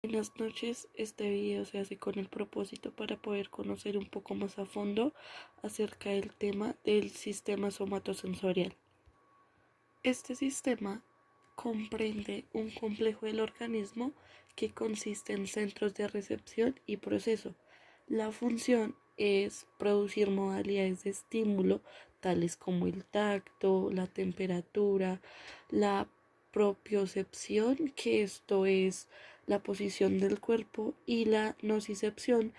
Buenas noches, este video se hace con el propósito para poder conocer un poco más a fondo acerca del tema del sistema somatosensorial. Este sistema comprende un complejo del organismo que consiste en centros de recepción y proceso. La función es producir modalidades de estímulo tales como el tacto, la temperatura, la propiocepción, que esto es la posición del cuerpo, y la nocicepción,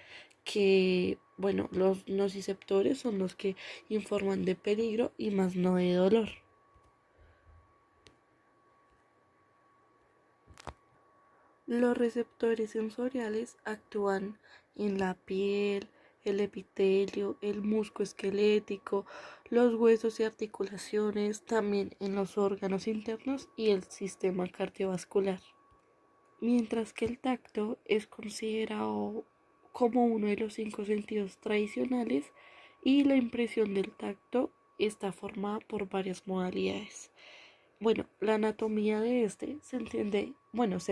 que, bueno, los nociceptores son los que informan de peligro y más no de dolor. Los receptores sensoriales actúan en la piel, el epitelio, el músculo esquelético, los huesos y articulaciones, también en los órganos internos y el sistema cardiovascular. Mientras que el tacto es considerado como uno de los cinco sentidos tradicionales, y la impresión del tacto está formada por varias modalidades. Bueno, la anatomía de este se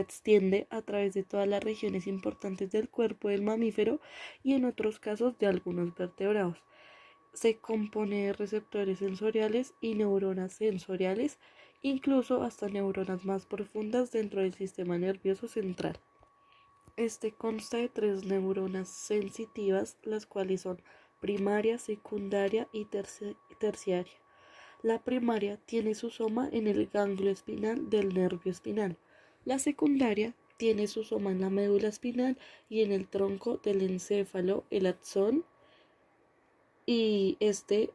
extiende a través de todas las regiones importantes del cuerpo del mamífero y en otros casos de algunos vertebrados. Se compone de receptores sensoriales y neuronas sensoriales, incluso hasta neuronas más profundas dentro del sistema nervioso central. Este consta de tres neuronas sensitivas, las cuales son primaria, secundaria y terciaria. La primaria tiene su soma en el ganglio espinal del nervio espinal. La secundaria tiene su soma en la médula espinal y en el tronco del encéfalo, el axón, y este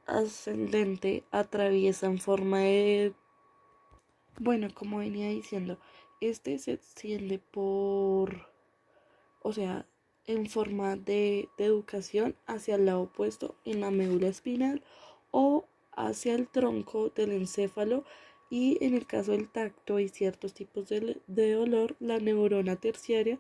ascendente atraviesa en forma de, como venía diciendo, este se extiende o sea, en forma de educación hacia el lado opuesto en la médula espinal o hacia el tronco del encéfalo, y en el caso del tacto y ciertos tipos de dolor, la neurona terciaria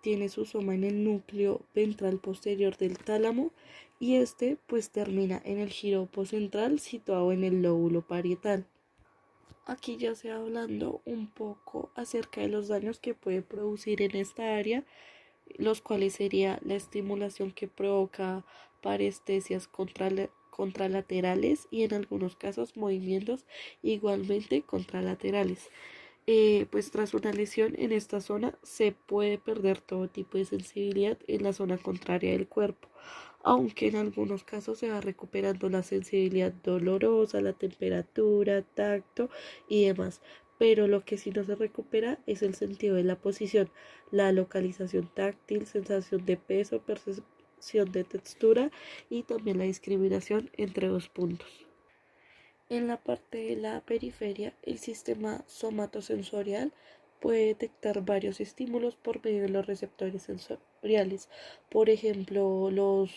tiene su soma en el núcleo ventral posterior del tálamo, y este pues termina en el jiropo central situado en el lóbulo parietal. Aquí ya se hablando un poco acerca de los daños que puede producir en esta área, los cuales sería la estimulación que provoca parestesias contralaterales y en algunos casos movimientos igualmente contralaterales. Pues tras una lesión en esta zona se puede perder todo tipo de sensibilidad en la zona contraria del cuerpo, aunque en algunos casos se va recuperando la sensibilidad dolorosa, la temperatura, tacto y demás. Pero lo que sí no se recupera es el sentido de la posición, la localización táctil, sensación de peso, percepción de textura y también la discriminación entre dos puntos. En la parte de la periferia, el sistema somatosensorial puede detectar varios estímulos por medio de los receptores sensoriales. Por ejemplo, los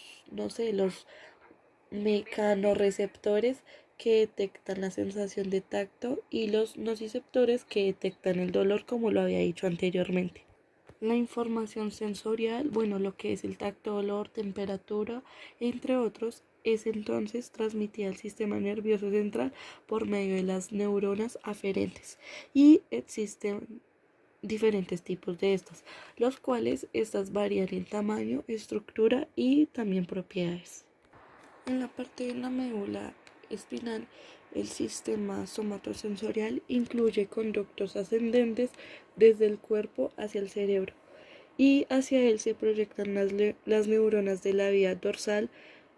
mecanorreceptores, que detectan la sensación de tacto, y los nociceptores, que detectan el dolor, como lo había dicho anteriormente. La información sensorial, lo que es el tacto, olor, temperatura, entre otros, es entonces transmitida al sistema nervioso central por medio de las neuronas aferentes, y existen diferentes tipos de estas, los cuales estas varían en tamaño, estructura y también propiedades. En la parte de la médula espinal, el sistema somatosensorial incluye conductos ascendentes desde el cuerpo hacia el cerebro, y hacia él se proyectan las neuronas de la vía dorsal,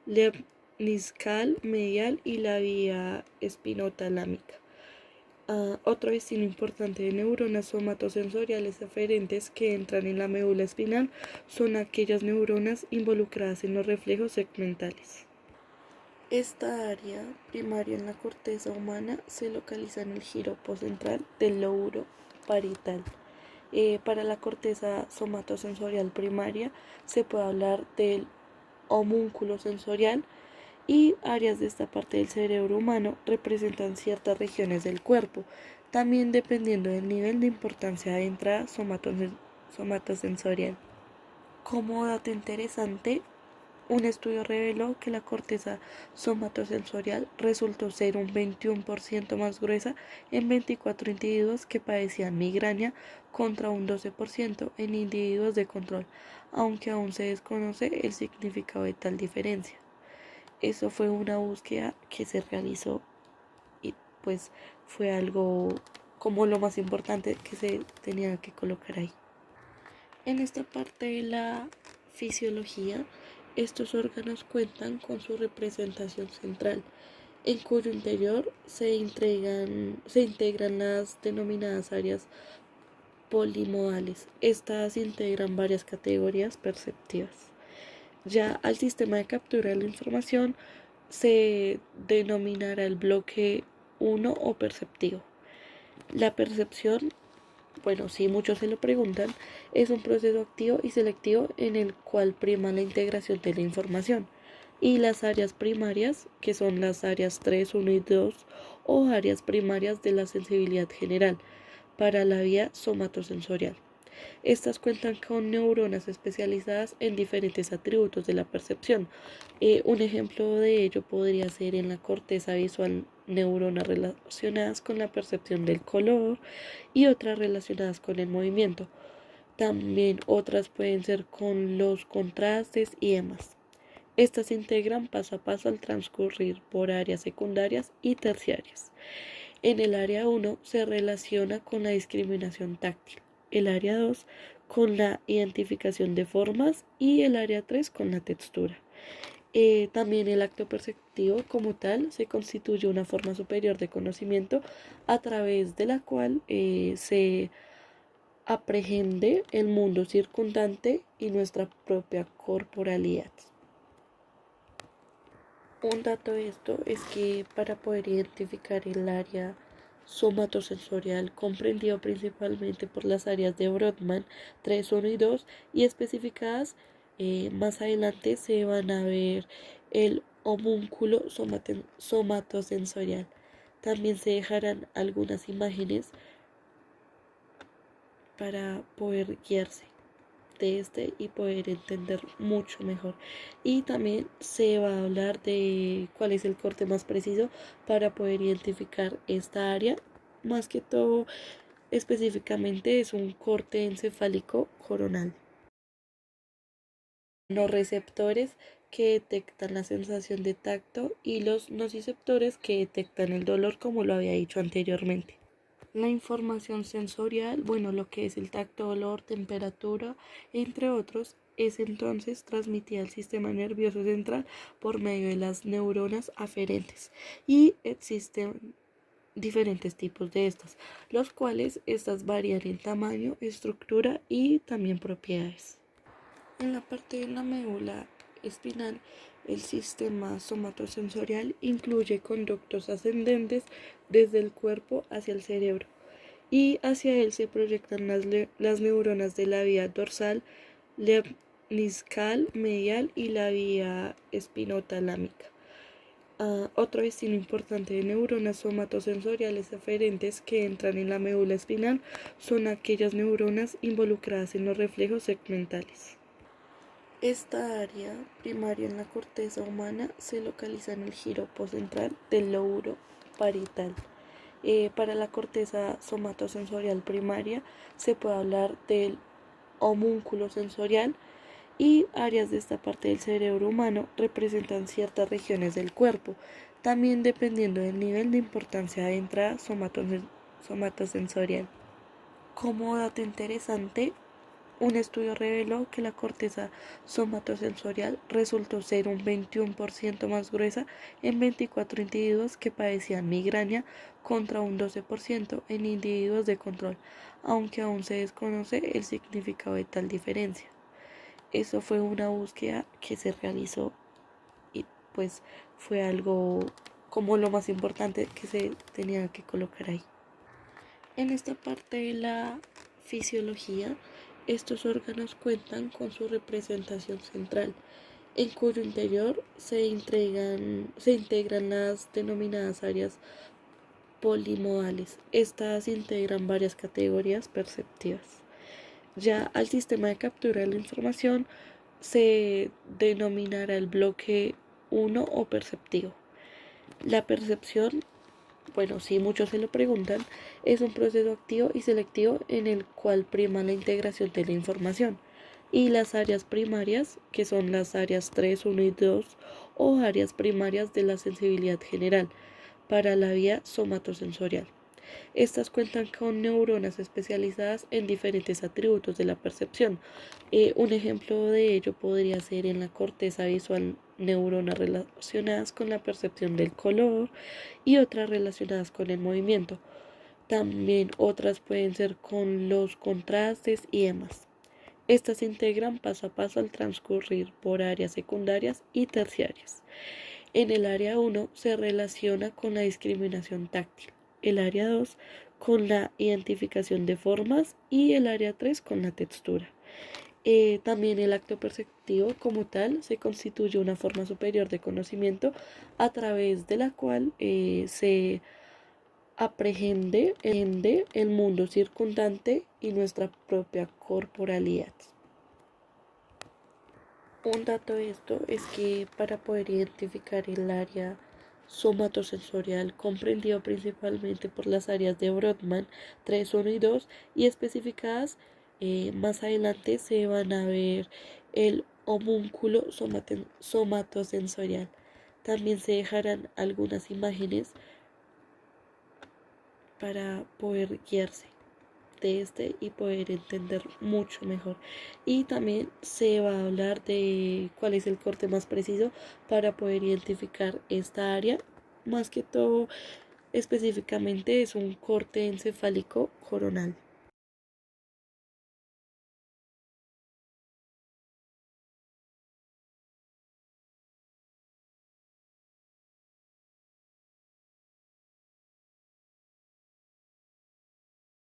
lemniscal, medial y la vía espinotalámica. Otro destino importante de neuronas somatosensoriales aferentes que entran en la médula espinal son aquellas neuronas involucradas en los reflejos segmentales. Esta área primaria en la corteza humana se localiza en el jiropo central del lóbulo parietal. Para la corteza somatosensorial primaria se puede hablar del homúnculo sensorial, y áreas de esta parte del cerebro humano representan ciertas regiones del cuerpo, también dependiendo del nivel de importancia de entrada somatosensorial. Como dato interesante, Un estudio reveló que la corteza somatosensorial resultó ser un 21% más gruesa en 24 individuos que padecían migraña contra un 12% en individuos de control, aunque aún se desconoce el significado de tal diferencia. Eso fue una búsqueda que se realizó y pues fue algo como lo más importante que se tenía que colocar ahí. En esta parte de la fisiología, estos órganos cuentan con su representación central, en cuyo interior se integran las denominadas áreas polimodales. Estas integran varias categorías perceptivas. Ya al sistema de captura de la información se denominará el bloque 1 o perceptivo. La percepción, bueno, si muchos se lo preguntan, es un proceso activo y selectivo en el cual prima la integración de la información. Y las áreas primarias, que son las áreas 3, 1 y 2, o áreas primarias de la sensibilidad general, para la vía somatosensorial. Estas cuentan con neuronas especializadas en diferentes atributos de la percepción. Un ejemplo de ello podría ser en la corteza visual neuronas relacionadas con la percepción del color y otras relacionadas con el movimiento. También otras pueden ser con los contrastes y demás. Estas se integran paso a paso al transcurrir por áreas secundarias y terciarias. En el área 1 se relaciona con la discriminación táctil, el área 2 con la identificación de formas y el área 3 con la textura. También el acto perceptivo como tal se constituye una forma superior de conocimiento a través de la cual se aprehende el mundo circundante y nuestra propia corporalidad. Un dato de esto es que para poder identificar el área somatosensorial comprendido principalmente por las áreas de Brodmann 3, 1 y 2 y especificadas más adelante se van a ver el homúnculo somatosensorial. También se dejarán algunas imágenes para poder guiarse de este y poder entender mucho mejor. Y también se va a hablar de cuál es el corte más preciso para poder identificar esta área. Más que todo, específicamente es un corte encefálico coronal. Los receptores que detectan la sensación de tacto y los nociceptores que detectan el dolor, como lo había dicho anteriormente. La información sensorial, bueno, lo que es el tacto, olor, temperatura, entre otros, es entonces transmitida al sistema nervioso central por medio de las neuronas aferentes y existen diferentes tipos de estas, los cuales estas varían en tamaño, estructura y también propiedades. En la parte de la médula espinal, el sistema somatosensorial incluye conductos ascendentes desde el cuerpo hacia el cerebro y hacia él se proyectan las neuronas de la vía dorsal, lemniscal, medial y la vía espinotalámica. Otro destino importante de neuronas somatosensoriales aferentes que entran en la médula espinal son aquellas neuronas involucradas en los reflejos segmentales. Esta área primaria en la corteza humana se localiza en el giro postcentral del lóbulo parietal. Para la corteza somatosensorial primaria se puede hablar del homúnculo sensorial y áreas de esta parte del cerebro humano representan ciertas regiones del cuerpo, también dependiendo del nivel de importancia de entrada somatosensorial. Como dato interesante, un estudio reveló que la corteza somatosensorial resultó ser un 21% más gruesa en 24 individuos que padecían migraña contra un 12% en individuos de control, aunque aún se desconoce el significado de tal diferencia. Eso fue una búsqueda que se realizó y pues fue algo como lo más importante que se tenía que colocar ahí. En esta parte de la fisiología, estos órganos cuentan con su representación central, en cuyo interior se integran las denominadas áreas polimodales. Estas integran varias categorías perceptivas. Ya al sistema de captura de la información se denominará el bloque 1 o perceptivo. La percepción, bueno, si muchos se lo preguntan, es un proceso activo y selectivo en el cual prima la integración de la información. Y las áreas primarias, que son las áreas 3, 1 y 2, o áreas primarias de la sensibilidad general, para la vía somatosensorial. Estas cuentan con neuronas especializadas en diferentes atributos de la percepción. Un ejemplo de ello podría ser en la corteza visual neuronas relacionadas con la percepción del color y otras relacionadas con el movimiento. También otras pueden ser con los contrastes y demás. Estas se integran paso a paso al transcurrir por áreas secundarias y terciarias. En el área 1 se relaciona con la discriminación táctil, el área 2 con la identificación de formas y el área 3 con la textura. También el acto perceptivo como tal se constituye una forma superior de conocimiento a través de la cual se aprehende el mundo circundante y nuestra propia corporalidad. Un dato de esto es que para poder identificar el área somatosensorial comprendido principalmente por las áreas de Brodmann 3, 1 y 2 y especificadas más adelante se van a ver el homúnculo somatosensorial. También se dejarán algunas imágenes para poder guiarse de este y poder entender mucho mejor. Y también se va a hablar de cuál es el corte más preciso para poder identificar esta área. Más que todo, específicamente es un corte encefálico coronal.